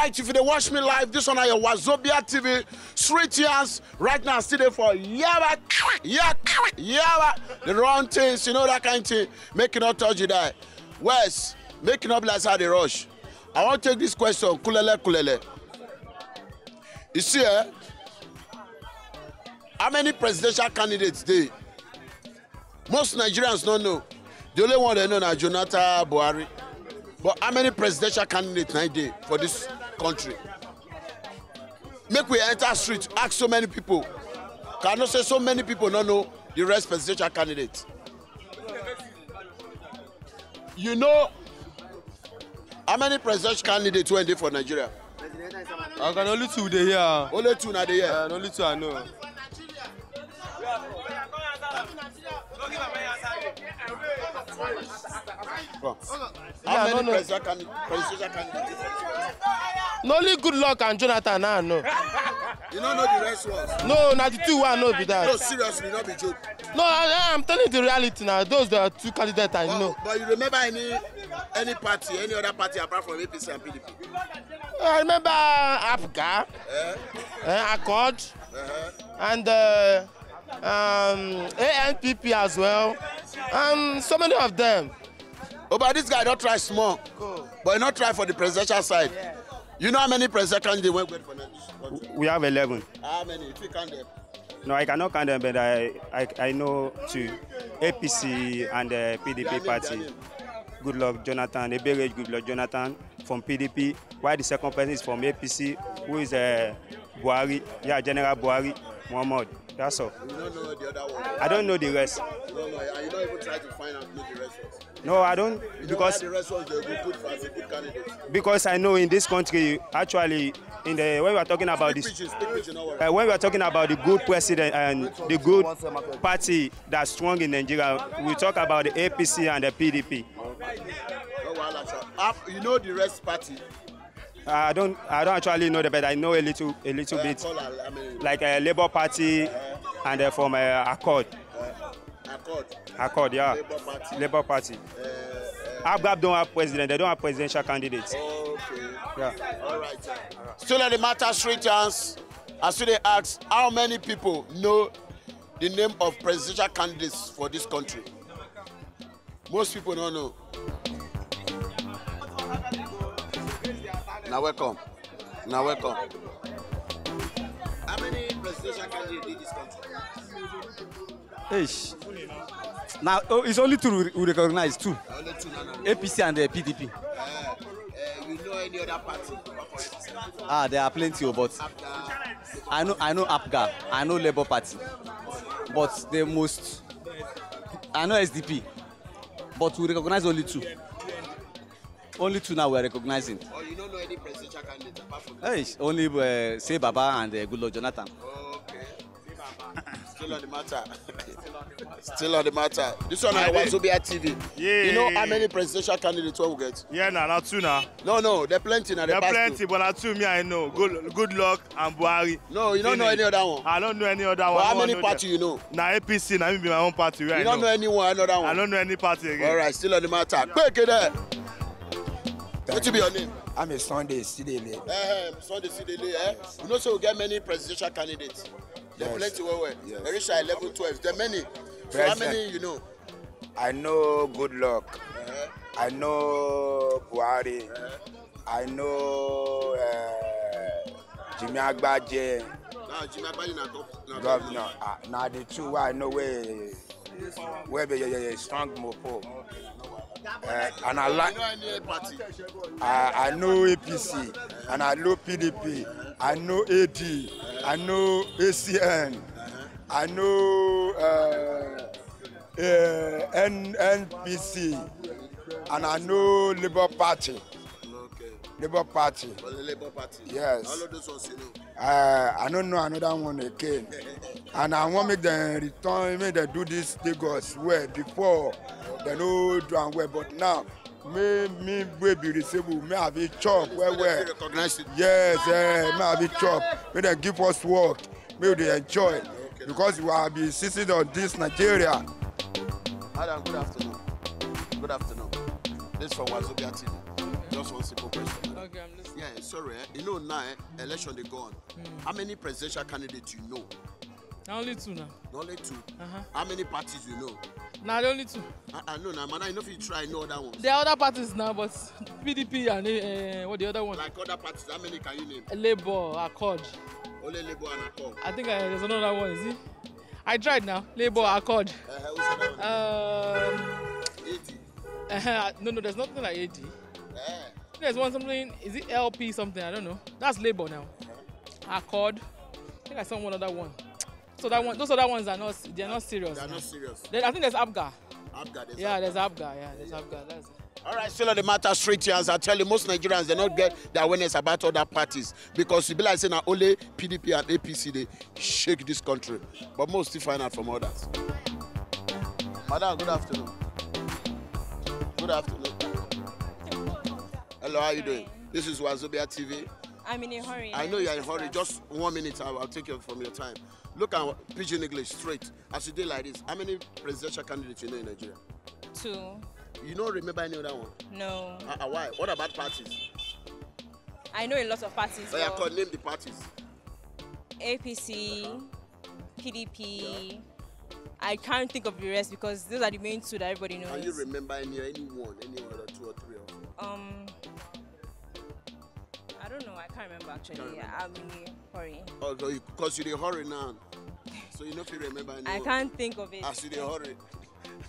Alright, if you watch me live, this one on your Wazobia TV, street yarns, right now still there for Yaba, the wrong things, you know that kind of thing, making not touch you that. West, making up like how they rush. I want to take this question, kulele. You see, how many presidential candidates there? Most Nigerians don't know. The only one they know is Jonathan Buhari. But how many presidential candidates now there for this country? Make we enter street, ask so many people. Cannot say so many people don't know the rest presidential candidates. You know how many presidential candidates went there for Nigeria? I can only two they here. Only two now they here. Only two I know. How many presidential candidates? No, only Good Luck and Jonathan I know. You don't know the rest ones? No, not the two I know be that. No, seriously, not be joke. No, I'm telling you the reality now. Those are two candidates I know. But you remember any party, any other party apart from APC and PDP? I remember APGA, Accord, and ANPP as well, and so many of them. Oh, but this guy don't try small, but he not try for the presidential side. Yeah. You know how many presidential candidates went for this? We have 11. How many? If you count them? No, I cannot count them, but I know two. APC and the PDP party. Good Luck Jonathan, a big age Good Luck Jonathan from PDP. While the second person is from APC, who is Buhari, General Buhari, Muhammad. That's all. You don't know the other one? I don't know the rest. No, you don't even try to find out who the rest was? No, I don't. You because the rest was they good for as a good candidate? Because I know in this country, actually, when we are talking about when we are talking about the good president and the good party that's strong in Nigeria, we talk about the APC and the PDP. You know the rest party? I don't actually know that, but I know a little bit. Like a Labour Party and from Accord. Accord, yeah. Labour Party. ABGAB don't have president. They don't have presidential candidates. Okay. Yeah. All right. Still at the matter street chance. As they ask, how many people know the name of presidential candidates for this country? Most people don't know. Now welcome. How many presidential candidates in this country? Now it's only two we recognize. Two. Only two now. APC and the PDP. You know any other party? There are plenty, but I know APGA, I know Labour Party, but the most I know SDP, but we recognize only two. Only two now we are recognizing. Oh, you don't know any presidential candidates apart from this? Only say Baba and Good Luck Jonathan. Okay. Still on the matter. Still on the matter. This one on Wazobia TV. Yeah. You know how many presidential candidates we get? Yeah, not two now. No, there are plenty now. There are plenty, but not two. Me, I know. Good Luck and Buhari. No, you don't know any other one. I don't know any other one. But how many party you know? Now APC, now me be my own party. You don't know anyone, another one. I don't know any party again. All right, still on the matter. Quick there. What be your name? I'm a Sunday Sidele. Sunday Sidele, You know, so we get many presidential candidates. There are plenty where yes. They reach at level 12. There are many. So how many you know? I know Good Luck. I know Buhari. I know Jimmy Agbaje. Jimmy Agbaje na governor. Now the two I know where be strong mopo. And I like. I know APC, and I know PDP, I know AD, I know ACN, I know NPC, and I know Labour Party. Labour Party. Labour Party. Yes. All of those ones you know. I don't know another one again. And I want to make them return, make them do this Lagos well before they know do and well. But now, me will be disabled, may have a chop well. Yes, may have a chop. May they give us work, may they enjoy. Because we will be sitting on this Nigeria. Adam, good afternoon. Good afternoon. This is from Wazobia TV. Just one simple question. Okay, I'm listening. Yeah, sorry. You know now, election they go on. How many presidential candidates you know? Only 2 now. Only 2. How many parties you know? Now the only 2. I know now, man. I know if you try no other ones. There are other parties now, but PDP and what the other one? Like other parties, how many can you name? Labour, Accord. Only Labour and Accord. I think there's another one. Is it? I tried now. Labour, Accord. Who's that one? AD. No, there's nothing like AD. There's one something. Is it LP something? I don't know. That's Labour now. Accord. I think I saw one other one. So that one, those other ones are not. They're not serious. They're not serious. I think there's ABGA. There's ABGA. Yeah, there's ABGA. That's it. All right, still on the matter straight here. As I tell you, most Nigerians, they not get the awareness about other parties because you be like saying that only PDP and APC they shake this country, but most still find out from others. Madam, good afternoon. Good afternoon. Hello, how you doing? This is Wazobia TV. I'm in a hurry. I know you're in a hurry. Just 1 minute, I'll take it from your time. Look at Pidgin English straight. As you do like this, how many presidential candidates you know in Nigeria? 2. You don't remember any other one? No. Why? What about parties? I know a lot of parties. So I can name the parties. APC, PDP. I can't think of the rest because those are the main 2 that everybody knows. Can you remember any other 2 or 3 of them? I don't know. I can't remember actually. I'm in a hurry. Oh, because you're in a hurry now. So you know if you remember any. I can't think of it. As you in a hurry.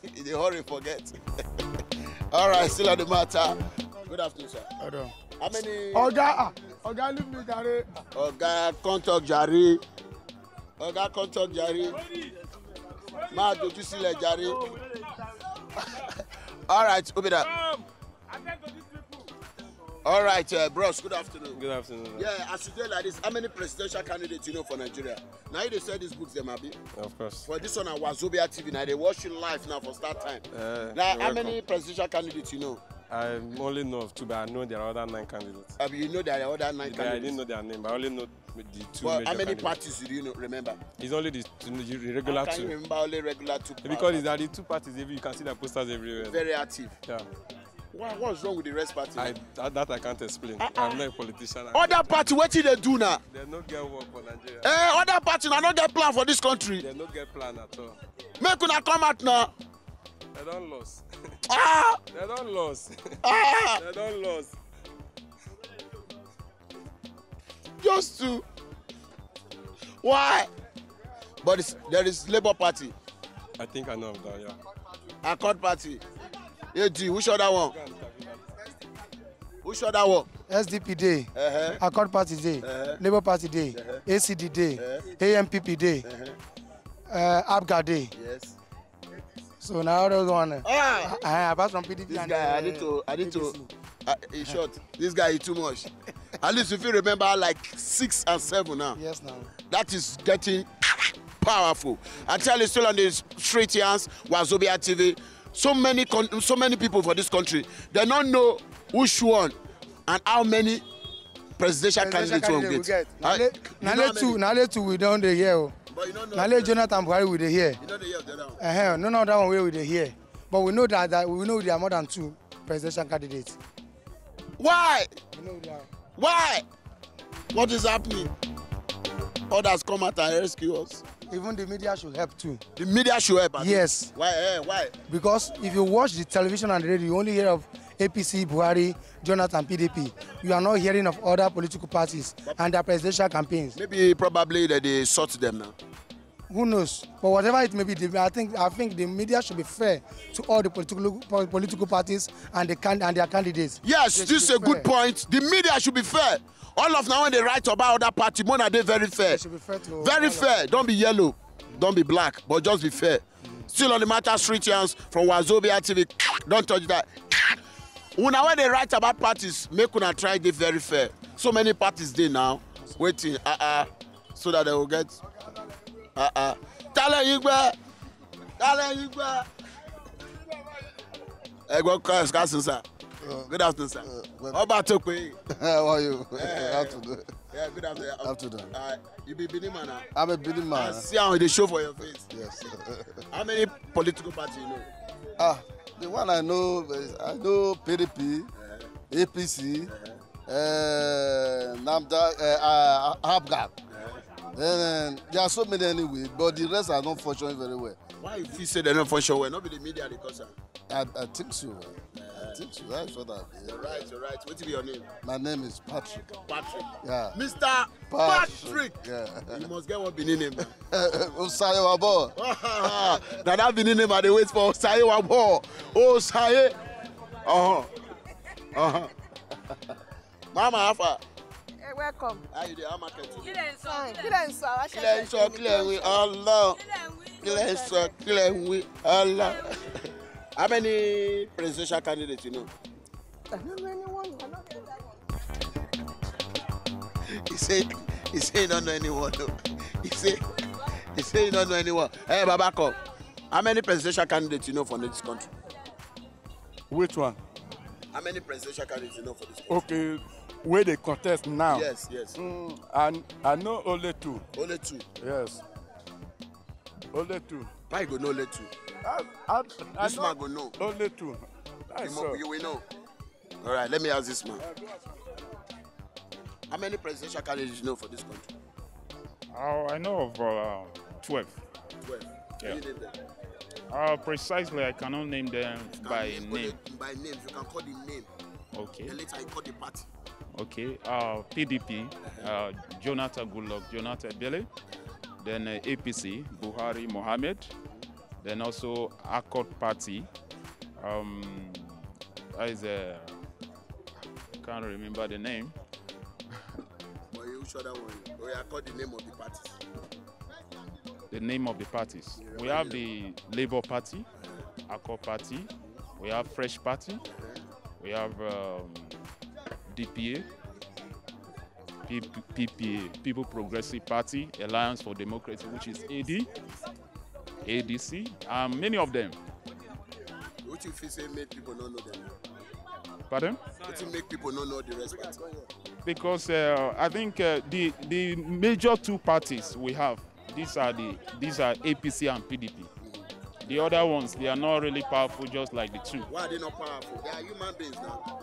In a hurry, forget. All right, still on the matter. Good afternoon, sir. Hold on. How many? Oga, leave me, Jare. Oga, contact Jare. Oga, contact Jare. Ma, do you see like Jare? All right, open that. All right, bros, good afternoon. Good afternoon. Yeah, as you do like this, how many presidential candidates you know for Nigeria? Now they said these books, them be. Of course. For this one on Wazobia TV, now they watch you live now for start time. Now, how many presidential candidates you know? I only know of 2, but I know there are other 9 candidates. You know there are other 9 candidates? I didn't know their name, but I only know the 2 well, major how many candidates. parties do you know, remember? It's only the regular 2. Can you remember only regular 2 parties? Because it's the 2 parties, you can see their posters everywhere. Very active. Yeah. What's wrong with the rest party? That I can't explain. I'm not a politician. Other party, what did they do now? They don't get work for Nigeria. Other party, now not get plan for this country. They don't get plan at all. Make una come out now. They don't lose. They don't lose. They don't lose. Just to. Why? But there is Labour Party. I think I know of that, yeah. Accord Party. AD, which other one? Which other one? SDP Day, Accord Party Day, Labour Party Day, ACD Day, AMPP Day, ABGA Day. Yes. So now those one. Apart from PDP this and guy, I need to. In short, this guy is too much. At least if you remember, like 6 and 7 now. Yes, now. That is getting powerful. I tell you, still on the street here, Wazobia TV. So many people for this country, they don't know which one and how many presidential candidates we get. Now 2 we don't hear. But you don't know. Now Jonathan Buhari we dey hear. You don't hear the other one. No other one where we dey hear. But we know that we know there are more than 2 presidential candidates. Why? We know there are. Why? What is happening? Others come out and rescue us. Even the media should help too. The media should help. Yes. Why? Why? Because if you watch the television and the radio, you only hear of APC, Buhari, Jonathan, PDP. You are not hearing of other political parties and their presidential campaigns. Maybe, probably that they sort them now. Who knows? But whatever it may be, I think the media should be fair to all the political parties and their candidates. Yes, this is a good point. The media should be fair. All of now when they write about other party, more they very fair. They should be fair to very fair. Don't be yellow, don't be black, but just be fair. Still on the matter street chance from Wazobia TV. Don't touch that. When they write about parties, make una try it very fair. So many parties there now, waiting, so that they will get, Tell you, sir. Good afternoon, sir. How about you? How are you? Afternoon. Yeah, good afternoon. Afternoon. You be Benin man now? I'm a Benin man. I see how they show for your face. Yes. How many political parties you know? The one I know is PDP, APC, Habgag. Then there are so many anyway, but the rest are not functioning very well. Why if you say they're not functioning well? Not be the media they cause. I think so. I think so. That's what I think. You're right. What is your name? My name is Patrick. Patrick. Yeah. Mr. Patrick. Yeah. You must get one Benin name. Osaye Wabo. Now that Benin name, I dey wait for Osaye Wabo. Osaye. Mama Alpha. Hey, welcome. How you doing? How market? Allah. How many presidential candidates you know? I don't know anyone. He say he don't know anyone. No. He say he don't know anyone. Hey, Babako, how many presidential candidates you know for this country? Which one? How many presidential candidates you know for this country? Okay, where they contest now? Yes. And I know only two. Only two. Yes. Only two. Why you go know only two? This man go know. Only two. You will know. All right, let me ask this man. How many presidential candidates you know for this country? I know of 12. 12. Yeah. Can you name them? Precisely, I cannot name them by name. By names, you can call the name. Okay. And later you call the party. Okay. PDP, Jonathan Goodluck, Jonathan Bello. Then APC, Buhari Mohammed. Then also Accord Party. That is can't remember the name. But you show that one. Oh, yeah, call the name of the parties. The name of the parties. We have the Labour Party, Accord Party. We have Fresh Party. We have DPA, PPA, People Progressive Party, Alliance for Democracy, which is ADC, many of them. What if you say make people not know them? Pardon? What if make people not know the rest party? Because I think the major two parties we have, these are APC and PDP. The other ones, they are not really powerful, just like the two. Why are they not powerful? They are human beings now.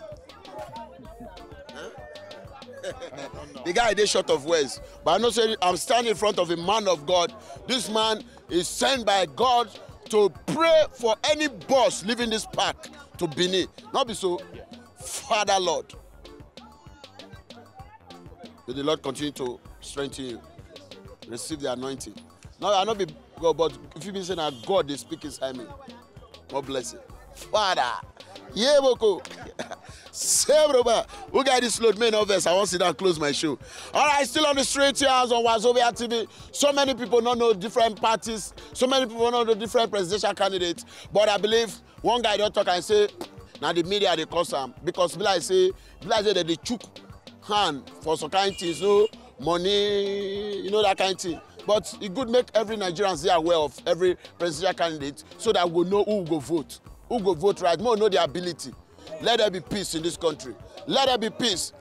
The guy is short of words, but I know say I'm standing in front of a man of God. This man is sent by God to pray for any boss leaving this park to Benin. Not be so, Father Lord. May the Lord continue to strengthen you. Receive the anointing. Now I not be God, but if you be saying that God is speaking inside me, God bless you. Father, yeah, Boko. Who got this load? Main office. I want to sit down and close my show. All right, still on the street here on Wazobia TV. So many people don't know different parties. So many people don't know different presidential candidates. But I believe one guy don't talk and say, now the media they cause them because like say that they chook hand for some kind of things, no money, you know that kind of thing. But it could make every Nigerian stay aware of every presidential candidate so that we know who will go vote. Who will go vote right, more know their ability. Let there be peace in this country. Let there be peace.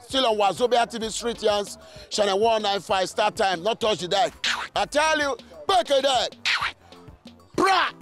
Still on Wazobia TV Street Yans, channel 195, start time, not touch the deck. I tell you, back a deck. Brah!